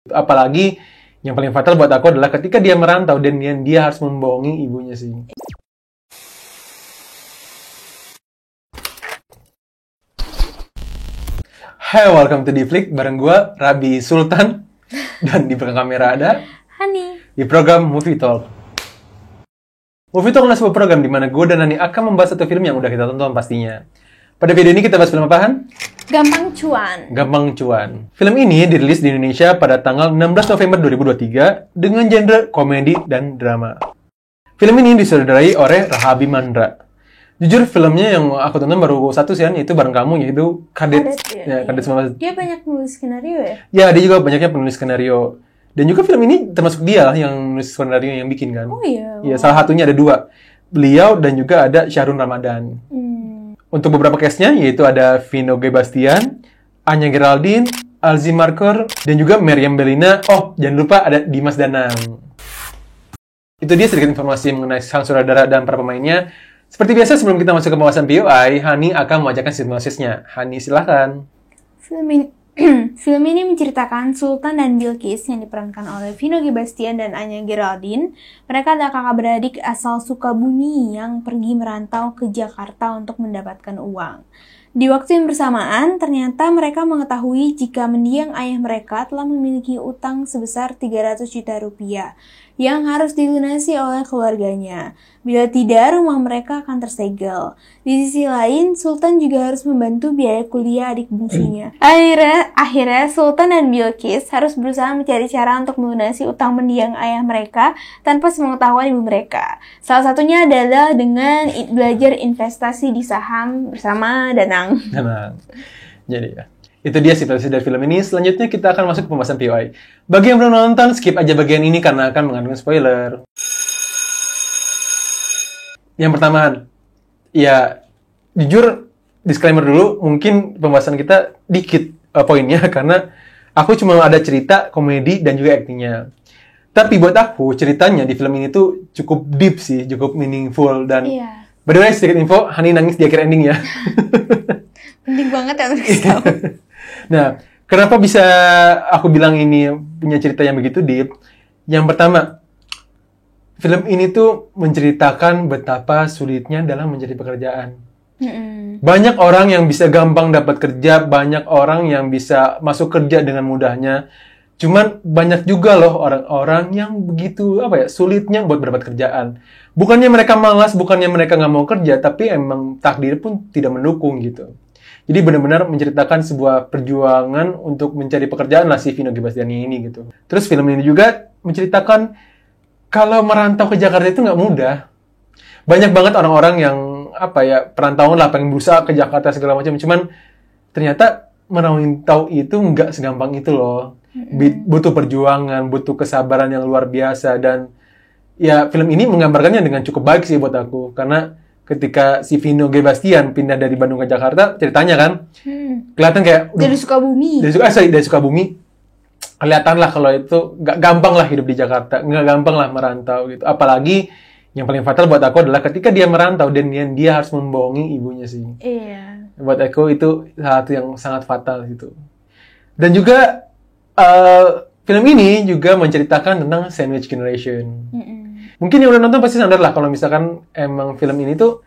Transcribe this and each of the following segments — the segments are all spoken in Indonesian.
Apalagi yang paling fatal buat aku adalah ketika dia merantau dan dia harus membohongi ibunya sih. Hai, welcome to Diflik bareng gue, Rabi Sultan. Dan di belakang kamera ada Hani. Di program Movie Talk. Movie Talk adalah sebuah program di mana gue dan Hani akan membahas satu film yang udah kita tonton pastinya. Pada video ini kita bahas film apaan? Gampang Cuan. Gampang Cuan. Film ini dirilis di Indonesia pada tanggal 16 November 2023 dengan genre komedi dan drama. Film ini disutradarai oleh Rahabi Mandra. Jujur filmnya yang aku tonton baru satu sih, yaitu bareng kamu, yaitu Kadet. Kadet 19. Dia banyak nulis skenario ya? Ya, dia juga banyaknya penulis skenario. Dan juga film ini termasuk dia lah yang nulis skenario yang bikin kan. Oh iya. Iya, salah satunya ada dua. Beliau dan juga ada Syahrul Ramadan. Untuk beberapa cast-nya, yaitu ada Vino G. Bastian, Anya Geraldine, Alzi Marker, dan juga Meriam Bellina. Oh, jangan lupa ada Dimas Danang. Itu dia sedikit informasi mengenai sang sutradara dan para pemainnya. Seperti biasa, sebelum kita masuk ke pembahasan POI, Hani akan membacakan sinopsisnya. Hani, silahkan. Film ini menceritakan Sultan dan Bilqis yang diperankan oleh Vino G. Bastian dan Anya Geraldine. Mereka adalah kakak beradik asal Sukabumi yang pergi merantau ke Jakarta untuk mendapatkan uang. Di waktu yang bersamaan, ternyata mereka mengetahui jika mendiang ayah mereka telah memiliki utang sebesar 300 juta rupiah yang harus dilunasi oleh keluarganya. Bila tidak, rumah mereka akan tersegel. Di sisi lain, Sultan juga harus membantu biaya kuliah adik bungsunya. Akhirnya Sultan dan Bilqis harus berusaha mencari cara untuk melunasi utang mendiang ayah mereka tanpa sepengetahuan ibu mereka. Salah satunya adalah dengan belajar investasi di saham bersama Danang. Jadi ya, itu dia sinopsis dari film ini. Selanjutnya kita akan masuk ke pembahasan POI. Bagi yang belum nonton, skip aja bagian ini karena akan mengandung spoiler. Yang pertama, ya jujur disclaimer dulu, mungkin pembahasan kita dikit poinnya karena aku cuma ada cerita, komedi, dan juga aktingnya. Tapi buat aku, ceritanya di film ini tuh cukup deep sih, cukup meaningful, dan by the way, sedikit info, Hani nangis di akhir ending ya. Penting banget ya harus tahu. Nah, kenapa bisa aku bilang ini punya cerita yang begitu deep? Yang pertama, film ini tuh menceritakan betapa sulitnya dalam mencari pekerjaan. Banyak orang yang bisa gampang dapat kerja, banyak orang yang bisa masuk kerja dengan mudahnya. Cuman banyak juga loh orang-orang yang begitu sulitnya buat mendapat kerjaan. Bukannya mereka malas, bukannya mereka nggak mau kerja, tapi emang takdir pun tidak mendukung gitu. Jadi benar-benar menceritakan sebuah perjuangan untuk mencari pekerjaan lah si Vino G. Bastian ini gitu. Terus film ini juga menceritakan kalau merantau ke Jakarta itu nggak mudah. Banyak banget orang-orang yang perantauan lah, pengen berusaha ke Jakarta segala macam. Cuman ternyata merantau itu nggak segampang itu loh. Butuh perjuangan, butuh kesabaran yang luar biasa. Dan ya film ini menggambarkannya dengan cukup baik sih buat aku. Karena ketika si Vino G. Bastian pindah dari Bandung ke Jakarta, ceritanya kan kelihatan kayak dari Sukabumi. Dari Sukabumi. Kelihatan lah kalau itu nggak gampang lah hidup di Jakarta, nggak gampang lah merantau gitu. Apalagi yang paling fatal buat aku adalah ketika dia merantau dan dia harus membohongi ibunya sih. Iya. Buat aku itu satu yang sangat fatal gitu. Dan juga film ini juga menceritakan tentang sandwich generation. Mungkin yang udah nonton pasti sadar lah kalau misalkan emang film ini tuh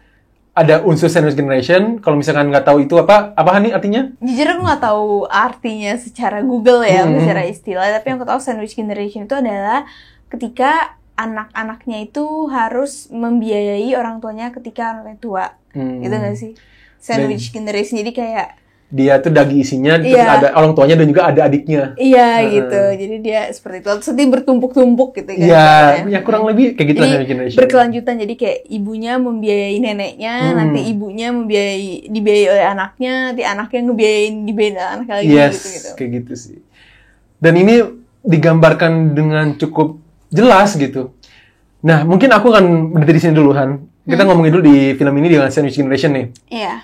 ada unsur sandwich generation. Kalau misalkan nggak tahu itu apa nih artinya? Jujur aku nggak tahu artinya secara Google ya, secara istilah. Tapi yang aku tahu sandwich generation itu adalah ketika anak-anaknya itu harus membiayai orang tuanya ketika anaknya tua. Gitu nggak sih? Sandwich generation, jadi kayak dia tuh daging isinya, terus ada orang tuanya dan juga ada adiknya. Iya gitu, jadi dia seperti itu. Terus dia bertumpuk-tumpuk gitu kan. Iya, ya kurang lebih kayak gitu lah. Berkelanjutan, jadi kayak ibunya membiayai neneknya, nanti ibunya dibiayai oleh anaknya, nanti anaknya dibiayain anak lagi gitu. Kayak gitu sih. Dan ini digambarkan dengan cukup jelas gitu. Nah, mungkin aku akan berhenti di sini dulu, Han. Kita ngomongin dulu di film ini dengan sandwich generation nih. Iya.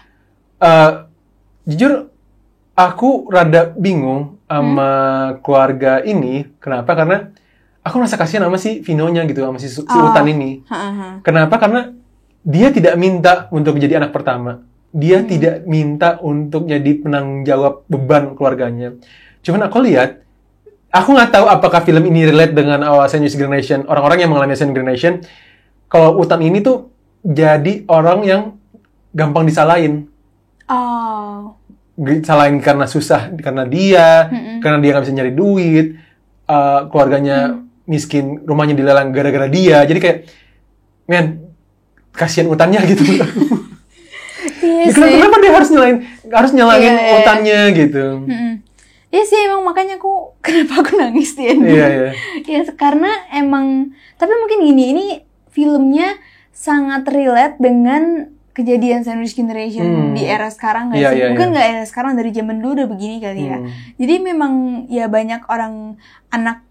Jujur, aku rada bingung sama keluarga ini. Kenapa? Karena aku merasa kasihan sama si Vinonya gitu, sama si Sultan ini. Kenapa? Karena dia tidak minta untuk menjadi anak pertama. Dia tidak minta untuk jadi penanggung jawab beban keluarganya. Cuman aku lihat aku nggak tahu apakah film ini relate dengan Sandwich Generation, orang-orang yang mengalami Sandwich Generation. Kalau Utan ini tuh jadi orang yang gampang disalahin. Oh. Disalahin karena susah, karena dia nggak bisa nyari duit, keluarganya miskin, rumahnya dilelang gara-gara dia. Jadi kayak, men, kasihan Utannya gitu. Iya Ya, sih. kenapa dia harus nyalain Iya. Utannya gitu? Iya sih, emang makanya kenapa aku nangis di ending. Iya. Ya, karena emang, tapi mungkin gini, ini filmnya sangat relate dengan kejadian Sandwich Generation di era sekarang nggak Iya, sih? iya, Mungkin iya. nggak era sekarang, dari zaman dulu udah begini kali ya. Jadi memang ya banyak orang anak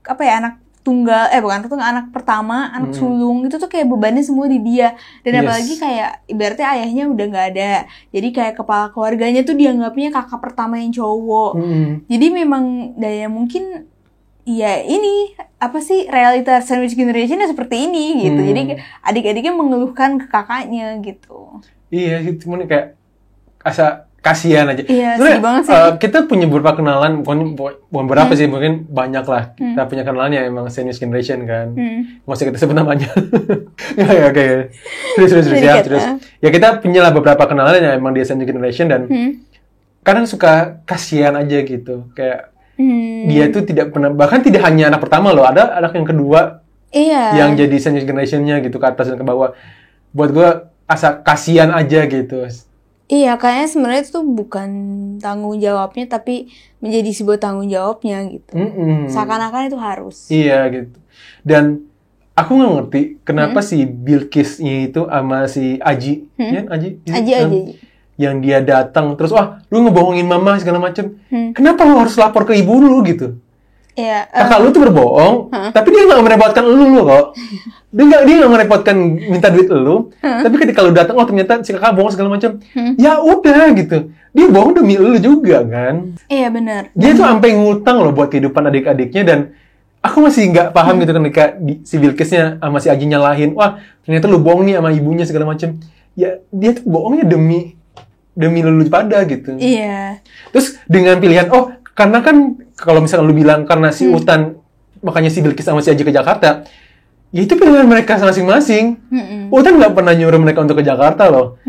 tunggal, anak pertama, anak sulung itu tuh kayak bebannya semua di dia. Dan Yes. apalagi kayak ibaratnya ayahnya udah nggak ada. Jadi kayak kepala keluarganya tuh dianggapnya kakak pertama yang cowok. Jadi memang daya mungkin ya ini realita Sandwich Generation seperti ini gitu. Jadi adik-adiknya mengeluhkan ke kakaknya gitu. Iya, cuman kayak kasihan aja. Iya, Sebenarnya, sedih banget sih. kita punya beberapa kenalan, bukan beberapa sih, mungkin banyak lah. Kita punya kenalan yang emang Sandwich Generation kan. Nggak usah kita sebut namanya. Ya, oke. Terus. Ya kita punya lah beberapa kenalan yang emang dia Sandwich Generation dan kadang suka kasihan aja gitu. Kayak dia tuh tidak pernah, bahkan tidak hanya anak pertama loh, ada anak yang kedua Iya. yang jadi Sandwich Generation-nya gitu, ke atas dan ke bawah. Buat gue asa kasihan aja gitu. Iya, kayaknya sebenarnya itu tuh bukan tanggung jawabnya, tapi menjadi sebuah tanggung jawabnya gitu. Seakan-akan itu harus. Iya gitu. Dan aku nggak ngerti kenapa si Bilqisnya itu sama si Aji, ya Aji, Aji. yang dia datang terus, wah lu ngebohongin mama segala macem. Kenapa lu harus lapor ke ibu lu gitu? Iya. Kakak lu tuh berbohong, tapi dia nggak merepotkan lu kok. Dia nggak merepotkan minta duit lu, tapi ketika lu datang, oh ternyata si kakak bohong segala macam. Ya udah gitu. Dia bohong demi lu juga kan. Iya benar. Dia tuh sampai ngutang loh buat kehidupan adik-adiknya, dan aku masih nggak paham gitu ketika si Bilqisnya sama si Aji nyalahin, wah ternyata lu bohong nih sama ibunya segala macam. Ya dia tuh bohongnya demi lu pada gitu. Iya. Terus dengan pilihan, oh karena kan kalau misalkan lu bilang karena si Utan, makanya si Bilqis sama si Aji ke Jakarta, ya itu pilihan mereka masing-masing. Utan nggak pernah nyuruh mereka untuk ke Jakarta loh.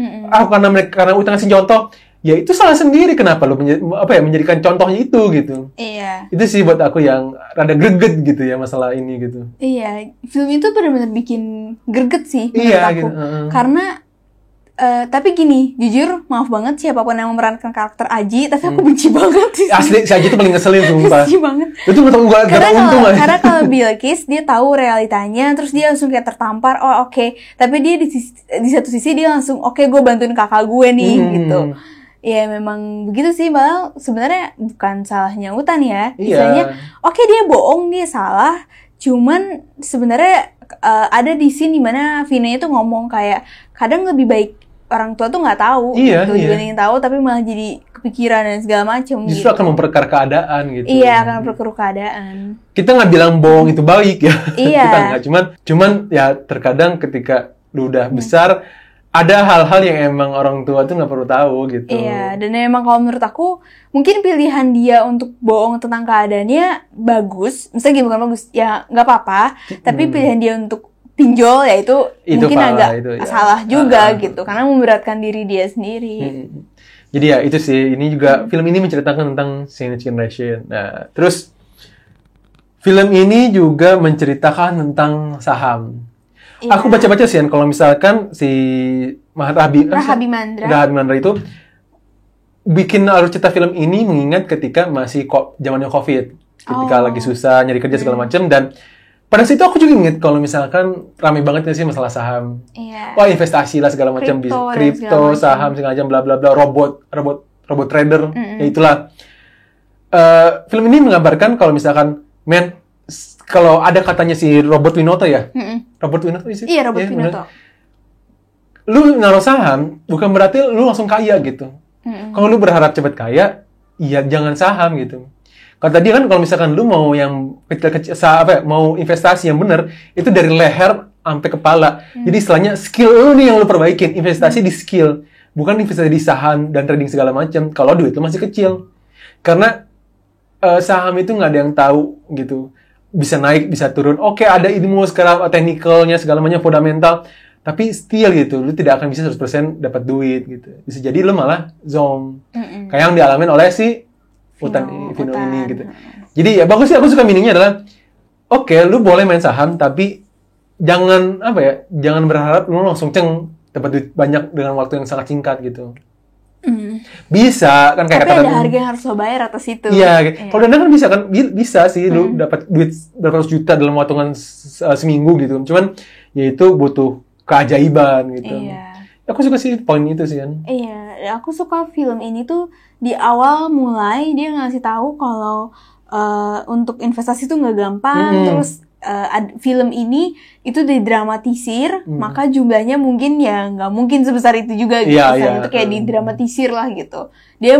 Karena Utan ngasih contoh, ya itu salah sendiri. Kenapa lu menjadikan contohnya itu gitu? Iya. Itu sih buat aku yang rada greget gitu ya masalah ini gitu. Iya, film itu benar-benar bikin greget sih menurut Iya, aku. gitu. Karena tapi gini, jujur maaf banget siapapun yang memerankan karakter Aji, tapi aku benci banget sih. Asli si Aji tuh paling ngeselin sumpah. Benci banget. Itu nggak untung aja. Karena kalau Bilqis dia tahu realitanya, terus dia langsung kayak tertampar. Oh oke. Tapi dia di satu sisi dia langsung oke, gue bantuin kakak gue nih gitu. Ya memang begitu sih, malah sebenarnya bukan salahnya Utan ya. Misalnya, oke dia bohong, dia salah. Cuman sebenarnya ada di scene dimana Vina itu ngomong kayak kadang lebih baik orang tua tuh nggak tahu gitu dibandingin tahu, tapi malah jadi kepikiran dan segala macam. Justru akan memperkeruh keadaan gitu. Iya, akan memperkeruh keadaan. Kita nggak bilang bohong itu baik ya. Iya. Kita nggak, cuman ya terkadang ketika lu udah besar, ada hal-hal yang emang orang tua tuh nggak perlu tahu gitu. Iya, dan emang kalau menurut aku mungkin pilihan dia untuk bohong tentang keadaannya bagus. Misalnya gini, bukan bagus, ya nggak apa-apa. Tapi pilihan dia untuk pinjol ya itu mungkin agak salah juga gitu, karena memberatkan diri dia sendiri. Jadi ya itu sih, ini juga film ini menceritakan tentang Sandwich Generation. Nah, terus film ini juga menceritakan tentang saham. Iya. Aku baca-baca sih, kalau misalkan si Rahabi Mandra itu bikin alur cerita film ini mengingat ketika masih zamannya COVID, ketika lagi susah nyari kerja segala macam, dan pada saat itu aku juga inget kalau misalkan rame banget sih masalah saham. Iya. Wah, investasi lah segala macam, kripto, saham segala macam, bla bla bla, robot trader, ya itulah. Film ini menggambarkan kalau misalkan, kalau ada katanya si Robert Winoto ya, Robert Winoto sih? Iya, Robert Winoto. Lu naruh saham bukan berarti lu langsung kaya gitu. Kalau lu berharap cepat kaya, ya jangan saham gitu. Kata dia kan kalau misalkan lu mau yang kecil-kecil, mau investasi yang benar, itu dari leher sampai kepala. Jadi istilahnya skill lu nih yang lu perbaikin, investasi di skill, bukan investasi di saham dan trading segala macam. Kalau duit lu masih kecil, karena saham itu nggak ada yang tahu gitu. Bisa naik, bisa turun. Oke, ada ilmu sekarang, technicalnya, segala macam, fundamental. Tapi still gitu, lu tidak akan bisa 100% dapat duit gitu. Bisa jadi lu malah zonk. Kayak yang dialamin oleh si Vino ini gitu. Jadi ya bagus sih, aku suka meaningnya adalah, oke, lu boleh main saham, tapi jangan jangan berharap lu langsung dapat duit banyak dengan waktu yang sangat singkat gitu. Bisa kan kayak tapi ada harga yang harus lo bayar atas itu. Iya, kalau dana kan bisa kan, bisa sih lu dapat duit berapa ratus juta dalam waktu seminggu gitu. Cuman ya itu butuh keajaiban gitu. Iya. Aku suka sih poin itu sih kan. Iya, aku suka film ini tuh di awal mulai dia ngasih tahu kalau untuk investasi tuh nggak gampang. Terus film ini itu didramatisir, maka jumlahnya mungkin ya nggak mungkin sebesar itu juga gitu. Itu kayak didramatisir lah gitu. Dia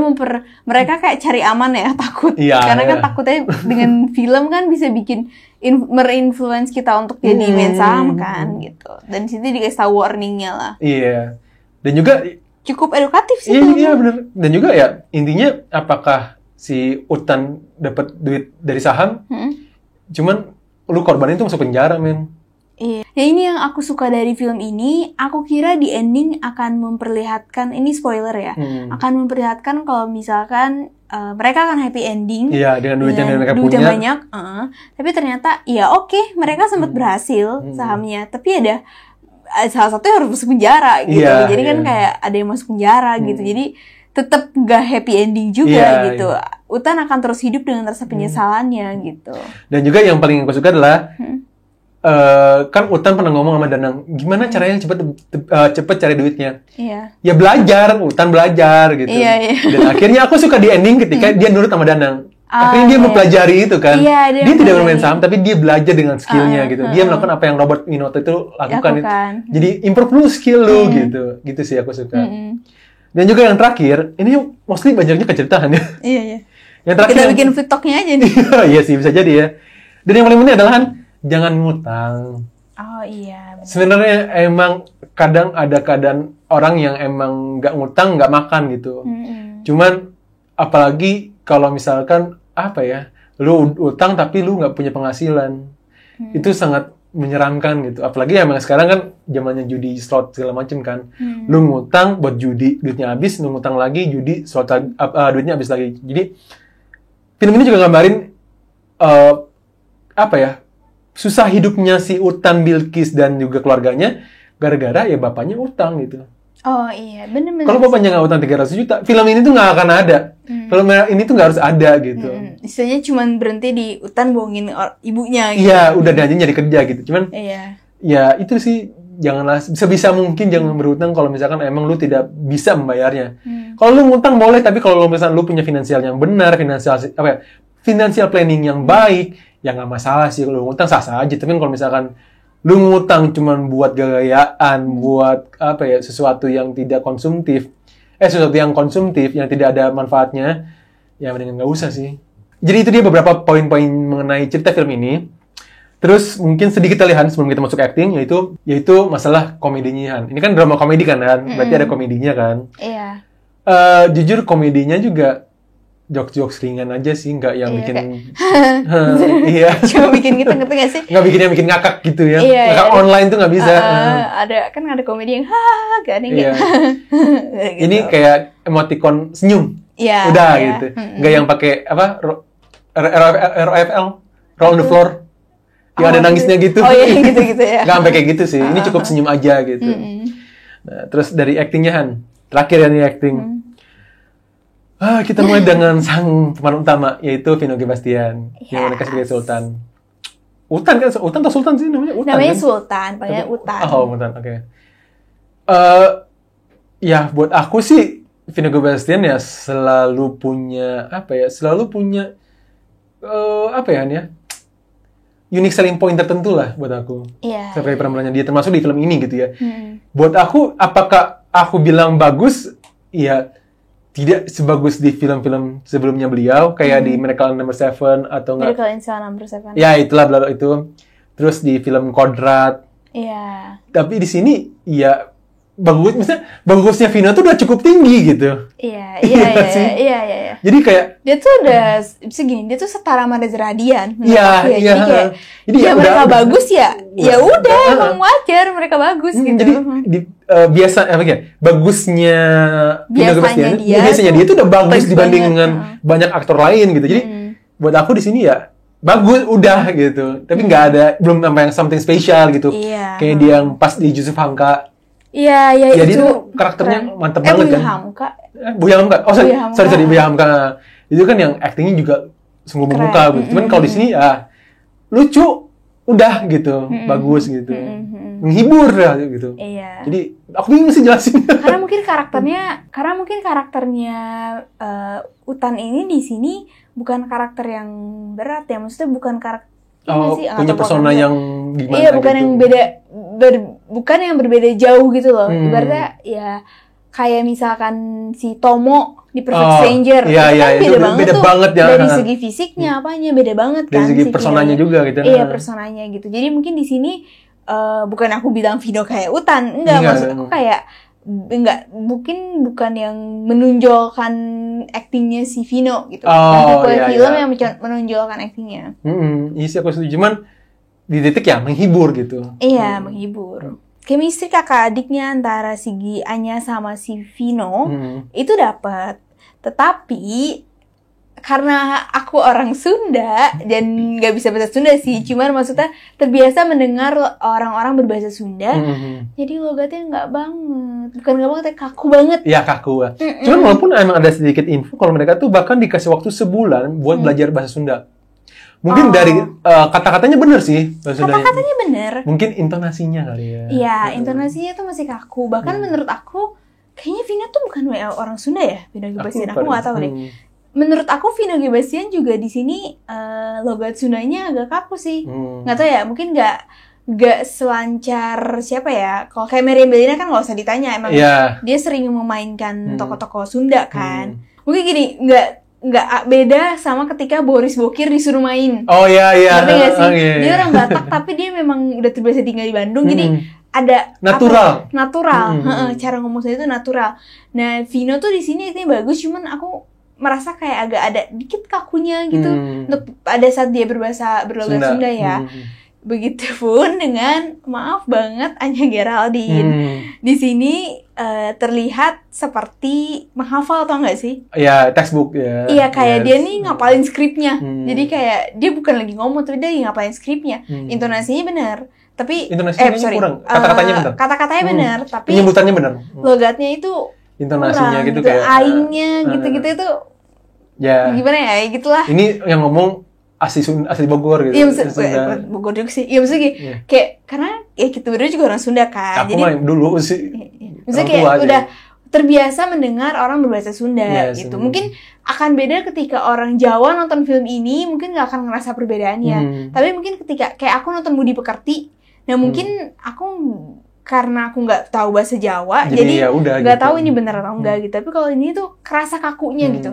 mereka kayak cari aman ya, takut. Karena kan takutnya dengan film kan bisa bikin merinfluence kita untuk jadi main saham kan gitu. Dan situ dikasih tahu warningnya lah. Iya. Dan juga cukup edukatif sih. Iya benar. Dan juga ya intinya apakah si Utan dapat duit dari saham? Cuman lu korbanin tuh masuk penjara, men. Iya. Nah, ini yang aku suka dari film ini. Aku kira di ending akan memperlihatkan, ini spoiler ya, akan memperlihatkan kalau misalkan mereka akan happy ending. Iya, dengan duit yang mereka punya. Banyak. Tapi ternyata, ya oke, mereka sempat berhasil sahamnya. Tapi ada salah satu yang harus masuk penjara gitu. Jadi kan kayak ada yang masuk penjara gitu. Jadi tetap gak happy ending juga gitu. Utan akan terus hidup dengan rasa penyesalannya gitu. Dan juga yang paling aku suka adalah kan Utan pernah ngomong sama Danang, gimana caranya cepet cari duitnya? Iya. Ya belajar, Utan belajar gitu. Dan akhirnya aku suka di ending ketika dia nurut sama Danang. Akhirnya dia mempelajari itu kan. Dia tidak bermain saham, tapi dia belajar dengan skillnya gitu. Dia melakukan apa yang Robert Minotto itu lakukan. Jadi improve lu skill lu gitu. Gitu sih aku suka. Dan juga yang terakhir, ini mostly banyaknya keceritahan ya. Iya. Yang terakhir kita bikin TikToknya aja nih. Iya sih, bisa jadi ya. Dan yang paling penting adalah jangan ngutang. Oh iya. Sebenarnya emang kadang ada keadaan orang yang emang nggak ngutang, nggak makan gitu. Cuman apalagi kalau misalkan lu utang tapi lu nggak punya penghasilan, itu sangat menyeramkan gitu. Apalagi emang sekarang kan zamannya judi slot segala macem kan. Lu ngutang buat judi, duitnya habis, lu ngutang lagi judi, slot duitnya habis lagi. Jadi film ini juga gambarin susah hidupnya si Utan, Bilqis dan juga keluarganya gara-gara ya bapaknya utang gitu. Oh iya, bener-bener. Kalau bapaknya nggak utang 300 juta, film ini tuh nggak akan ada. Film ini tuh nggak harus ada gitu. Istilahnya cuma berhenti di Utan bohongin ibunya gitu. Iya, udah janji nyari kerja gitu. Cuman ya itu sih, janganlah sebisa mungkin jangan berutang kalau misalkan emang lu tidak bisa membayarnya. Kalau lu ngutang boleh, tapi kalau misalkan lu punya finansial yang benar, financial planning yang baik, ya nggak masalah sih. Kalau lu ngutang sah-sah aja. Tapi kalau misalkan lu ngutang cuman buat gayaan, buat sesuatu yang tidak konsumtif, sesuatu yang konsumtif yang tidak ada manfaatnya, ya mendingan nggak usah sih. Jadi itu dia beberapa poin-poin mengenai cerita film ini. Terus mungkin sedikit lihat sebelum kita masuk acting, yaitu masalah komedinya. Ini kan drama komedi kan, berarti ada komedinya kan. Iya. Jujur komedinya juga jokes-jokes ringan aja sih, nggak yang bikin iya. Cuma bikin gitu, ngerti gak sih? Nggak bikin yang bikin ngakak gitu ya. Ngakak online tuh nggak bisa. Ada komedi yang gak ada yang gitu. Ini kayak emoticon senyum. Udah gitu. Nggak yang pakai ROFL, roll on the floor. Yang ada nangisnya gitu. Oh iya, gitu-gitu ya. Nggak sampai kayak gitu sih. Ini cukup senyum aja gitu. Nah, terus dari actingnya Han. Terakhir ya nih acting. Kita mulai dengan sang pemeran utama, yaitu Vino G. Bastian. Yang mereka sebagai Sultan. Utan kan? Utan atau Sultan sih namanya? Utan, namanya kan? Sultan, panggilnya Utan. Oh, Utan, oke. Ya, buat aku sih, Vino G. Bastian ya selalu punya, unique selling point tertentu lah buat aku. Iya. Seperti perannya dia, termasuk di film ini gitu ya. Buat aku, apakah aku bilang bagus? Ya, tidak sebagus di film-film sebelumnya beliau, kayak di Miracle on Number 7 atau enggak. Miracle in Cell Number 7. Ya, itulah itu. Terus di film Kodrat. Iya. Tapi di sini ya bagus, misalnya bagusnya Vino tuh udah cukup tinggi gitu. Iya. Jadi kayak Dia tuh udah segini, dia tuh setara sama Reza Radian. menurut Iya, aku ya. iya. Jadi kayak Jadi ya ya mereka udah- bagus ya. Ya udah, Heeh. emang wajar mereka bagus gitu. jadi biasa apa ya? Bagusnya Vino Biasanya Gebastian, dia biasanya tuh dia tuh udah bagus bagus dibanding banget, dengan banyak aktor lain gitu. Jadi buat aku di sini ya bagus udah gitu. Tapi nggak ada belum sampai yang something special gitu. Iya. Kayak dia yang pas di Yusuf Hamka. Iya, Jadi itu itu karakternya keren. mantep banget Buya kan. Hamka. Buya Hamka. Oh, sorry, Buya Hamka. sorry, Buya Hamka. Itu kan yang actingnya juga sungguh Keren. membuka gitu. Cuman kalau di sini ya lucu, udah gitu, bagus gitu. Menghibur ya gitu. Iya. Jadi aku bingung sih jelasin. Karena mungkin karakternya Utan ini di sini bukan karakter yang berat ya, maksudnya bukan karakter Oh, sih, punya atau persona bukan- yang gimana Iya, bukan gitu. yang beda bukan yang berbeda jauh gitu loh. Hmm. Ibaratnya ya kayak misalkan si Tomo di Perfect Oh, Stranger iya, itu iya, kan itu beda banget beda tuh. banget ya. Dari segi fisiknya apanya beda banget Dari kan segi si personanya Vino-nya. juga gitu. Iya, personanya gitu. Jadi mungkin di sini bukan aku bilang Vino kayak Utan, enggak, maksud aku kayak bukan yang menonjolkan aktingnya si Vino gitu. Oh, Bukan iya, film iya. yang menonjolkan aktingnya. Iya sih aku setuju. Cuman di titik ya menghibur gitu. Iya, menghibur. Chemistry kakak adiknya antara si Anya sama si Vino itu dapat. Tetapi karena aku orang Sunda dan nggak bisa bahasa Sunda sih, cuman maksudnya terbiasa mendengar orang-orang berbahasa Sunda, jadi logatnya nggak banget, bukan nggak banget, kaku banget. Iya kaku. Cuman walaupun emang ada sedikit info kalau mereka tuh bahkan dikasih waktu sebulan buat belajar bahasa Sunda. Mungkin dari kata-katanya bener sih bahasa Sundanya. Kata-katanya bener. Mungkin intonasinya kali ya. Iya, intonasinya tuh masih kaku. Bahkan menurut aku, kayaknya Vino tuh bukan orang Sunda ya, Vino Gebastian. Aku nggak tahu deh. Menurut aku Vino Gebastian juga di sini logat Sundanya agak kaku sih. Nggak tahu ya, mungkin nggak selancar siapa ya. Kalau kayak Meriam Bellina kan nggak usah ditanya, emang dia sering memainkan tokoh-tokoh Sunda kan. Mungkin gini, nggak beda sama ketika Boris Bokir disuruh main. Oh iya. Ngerti nggak sih? Dia orang Batak tapi dia memang udah terbiasa tinggal di Bandung, jadi ada natural. Cara ngomong saya itu natural. Nah, Vino tuh di sini itu bagus, cuman aku merasa kayak agak ada dikit kakunya gitu untuk pada saat dia berlogat Sunda ya. Begitupun dengan maaf banget Anya Geraldine. Di sini terlihat seperti menghafal, atau enggak sih? Iya, textbook ya. Iya, kayak dia nih ngapalin skripnya. Jadi kayak dia bukan lagi ngomong tapi dia lagi ngapalin skripnya. Intonasinya benar. Tapi intonasinya kurang. Kata-katanya benar. Kata-katanya benar, tapi penyebutannya benar. Logatnya itu intonasinya kurang, gitu kayak aingnya gitu-gitu itu ya. Gimana ya? Gitulah. Ini yang ngomong asli Bogor gitu. Iya, maksudnya Bogor juga sih. Iya, maksudnya kayak karena ya kita berdua juga orang Sunda kan. Aku mah dulu sih. Maksudnya kayak udah terbiasa mendengar orang berbahasa Sunda gitu. Mungkin akan beda ketika orang Jawa nonton film ini, mungkin nggak akan ngerasa perbedaannya. Tapi mungkin ketika kayak aku nonton Budi Pekerti, nah mungkin aku karena aku nggak tahu bahasa Jawa, jadi nggak tahu ini benar atau enggak gitu. Tapi kalau ini tuh kerasa kakunya gitu.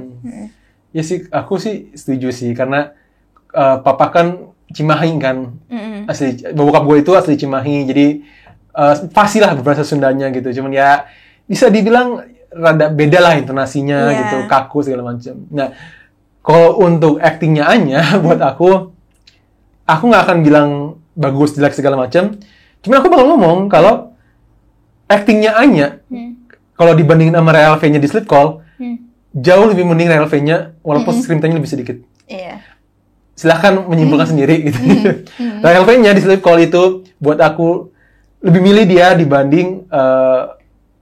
Ya sih, aku sih setuju sih karena papa kan Cimahi kan, asli bokap gue itu asli Cimahi, jadi fasih lah berbahasa Sundanya gitu. Cuman ya bisa dibilang rada beda lah intonasinya gitu, kaku segala macam. Nah, kalau untuk aktingnya Anya, buat aku nggak akan bilang bagus, jelek segala macam. Cuman aku bakal ngomong kalau aktingnya Anya, kalau dibandingin sama Real V-nya di Sleep Call, jauh lebih mending Real V-nya, walaupun screen time-nya lebih sedikit. Iya. Silahkan menyimpulkan sendiri gitu. Real V-nya di Sleep Call itu buat aku lebih milih dia dibanding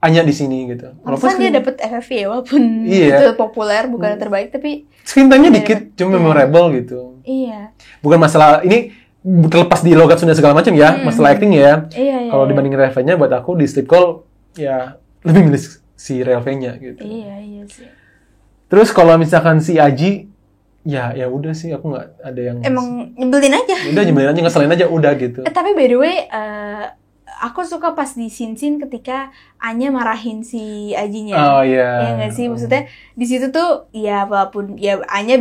Anya di sini gitu. Walaupun dia dapat FFV ya, walaupun itu populer bukan terbaik, tapi screen time-nya dikit, cuma memorable gitu. Iya. Bukan masalah ini terlepas di logat Sunda segala macam ya, masalah acting ya. Kalau dibandingin Real V-nya buat aku di Sleep Call ya lebih milih si Real V-nya gitu. Iya sih. Terus kalau misalkan si Aji ya udah sih, aku nggak ada yang emang nyebelin aja. Udah nyebelin aja, ngeselin aja udah gitu. Tapi by the way, aku suka pas di scene ketika Anya marahin si Ajinya. Oh iya. Ya nggak sih, maksudnya di situ tuh ya walaupun ya Anya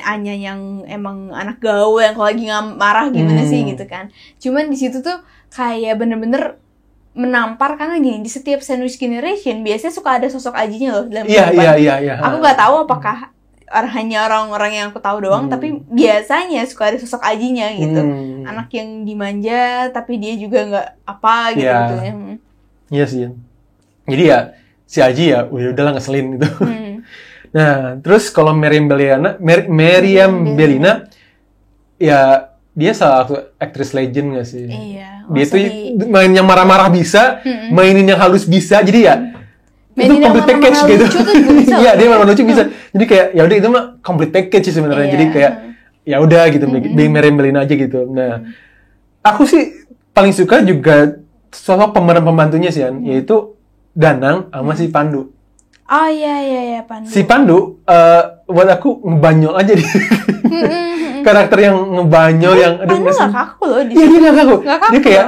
Anya yang emang anak gaul yang kalau lagi marah gimana sih gitu kan. Cuman di situ tuh kayak bener-bener menampar, karena gini, di setiap Sandwich Generation biasanya suka ada sosok Ajinya loh dalam Iya, kehidupan. iya. Aku nggak tahu apakah hanya orang-orang yang aku tahu doang, tapi biasanya suka ada sosok Ajinya gitu. Anak yang dimanja tapi dia juga nggak apa gitu. Iya. Gitu ya. Iya sih. Jadi ya si Aji ya udahlah ngeselin gitu. Nah, terus kalau Meriam Bellina ya dia salah satu aktris legend gak sih? Iya. Dia tuh main yang marah-marah bisa, mainin yang halus bisa. Jadi ya itu complete package gitu. Iya, dia marah lucu bisa. Jadi kayak ya udah itu mah complete package sih sebenarnya. Jadi kayak ya udah gitu, Meriam Bellina aja gitu. Nah, aku sih paling suka juga sosok pemeran pembantunya sih, yaitu Danang sama si Pandu. Oh iya Pandu. Si Pandu buat aku ngebanyol aja dia. Karakter yang ngebanyol yang Pandu nggak kaku loh di Iya, dia nggak kaku. Nggak kaku. Dia kayak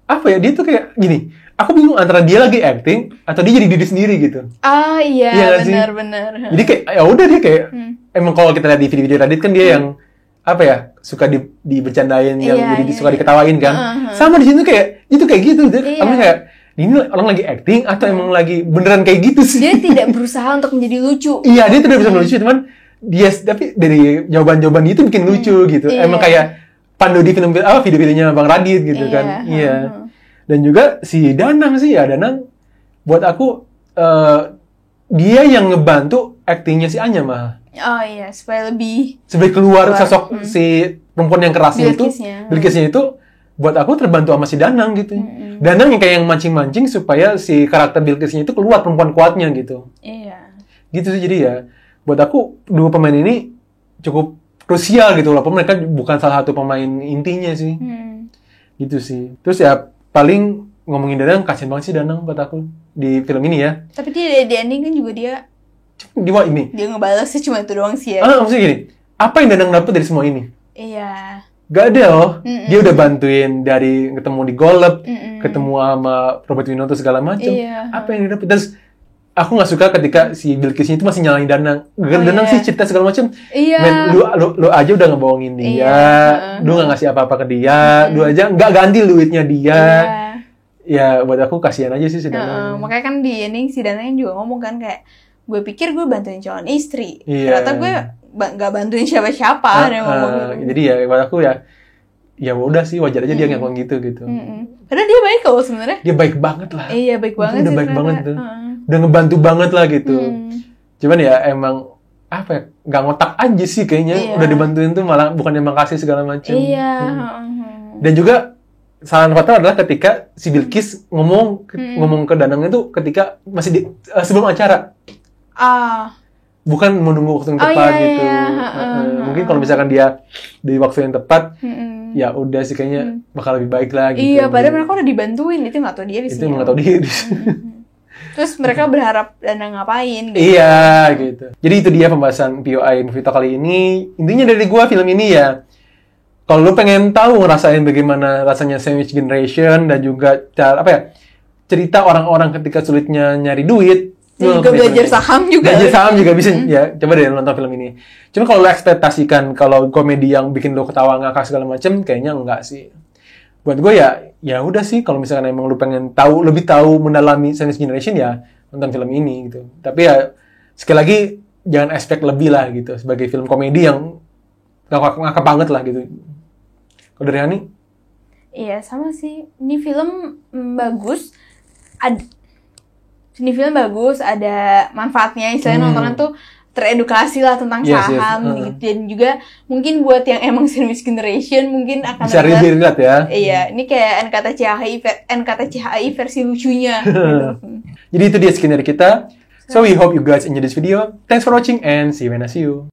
apa ya? Dia tuh kayak gini. Aku bingung antara dia lagi acting atau dia jadi diri sendiri gitu. Ah iya, nggak sih? benar. Jadi kayak ya udah dia kayak emang kalau kita lihat di video-video Reddit kan dia yang apa ya, suka dibercandain, yang jadi suka diketawain kan. Sama di sini kayak itu kayak gitu. Kamu kayak ini orang lagi acting atau emang lagi beneran kayak gitu sih? Dia tidak berusaha untuk menjadi lucu. Iya, dia tidak bisa lucu, cuman dia tapi dari jawaban-jawaban itu bikin lucu gitu. Emang kayak Pandu di video-videonya Bang Radit gitu kan. Iya. Dan juga si Danang sih ya, Danang buat aku dia yang ngebantu actingnya si Anya mah. Oh iya, supaya lebih keluar sosok si perempuan yang kerasnya Bilkisnya itu buat aku terbantu sama si Danang gitu. Danang yang kayak yang mancing-mancing supaya si karakter Bilkisnya itu keluar perempuan kuatnya gitu. Iya. Gitu sih, jadi ya buat aku dua pemain ini cukup krusial gitu, walaupun mereka bukan salah satu pemain intinya sih. Gitu sih. Terus ya paling ngomongin Danang, kasian banget sih Danang buat aku di film ini ya. Tapi dia di ending kan juga dia dia ngebalasnya cuma itu doang sih ya. Maksudnya gini, apa yang Danang dapat dari semua ini? Iya. Gak ada loh. Dia udah bantuin dari ketemu di Golep, ketemu sama Robert Winoto segala macam. Apa yang dia dapat? Terus aku nggak suka ketika si Bilkisnya itu masih nyalahin Danang. Danang sih cerita segala macam. Men, lu aja udah ngebohongin dia, lu nggak ngasih apa-apa ke dia, lu aja nggak ganti duitnya dia. Ya buat aku kasihan aja sih si Danang. Makanya kan di ending si Danang juga ngomong kan kayak, gue pikir gue bantuin calon istri, ternyata gue nggak bantuin siapa-siapa. Jadi ya buat aku ya udah sih, wajar aja dia ngomong gitu. Padahal dia baik kok sebenarnya. Dia baik banget lah. Iya, baik banget sih. Udah baik banget tuh. Udah ngebantu banget lah gitu. Cuman ya emang apa ya, nggak ngotak aja sih kayaknya. Udah dibantuin tuh malah bukan yang makasih segala macam. Dan juga kesalahan fatal adalah ketika si Bilkis ngomong ke Danang itu ketika masih sebelum acara. Bukan menunggu waktu yang tepat gitu. Mungkin kalau misalkan dia di waktu yang tepat, ya udah sih kayaknya bakal lebih baik lah gitu. Iya, padahal mereka udah dibantuin, itu nggak tahu dia di sini. Itu nggak tahu dia. Terus mereka berharap Danang ngapain? Gitu. Iya gitu. Jadi itu dia pembahasan POI Movie Talk kali ini. Intinya dari gua film ini ya, kalau lu pengen tahu ngerasain bagaimana rasanya Sandwich Generation dan juga cerita orang-orang ketika sulitnya nyari duit. Juga belajar saham juga. Belajar saham juga bisa ya. Coba deh nonton film ini. Cuma kalau lo ekspektasikan kalau komedi yang bikin lo ketawa ngakak segala macem, kayaknya enggak sih. Buat gue ya udah sih, kalau misalkan emang lo pengen lebih tahu mendalami Sandwich Generation ya nonton film ini gitu. Tapi ya sekali lagi jangan expect lebih lah gitu sebagai film komedi yang ngakak banget lah gitu. Kalau dari Hani? Iya sama sih. Ini film bagus. Ini film bagus, ada manfaatnya, istilahnya nontonan tuh teredukasi lah tentang saham gitu. Dan juga mungkin buat yang emang Sandwich Generation mungkin akan bisa relate ya. Iya, ini kayak NKTCHI versi lucunya gitu. Jadi itu dia sekian dari kita. So we hope you guys enjoy this video. Thanks for watching and see you when I see you.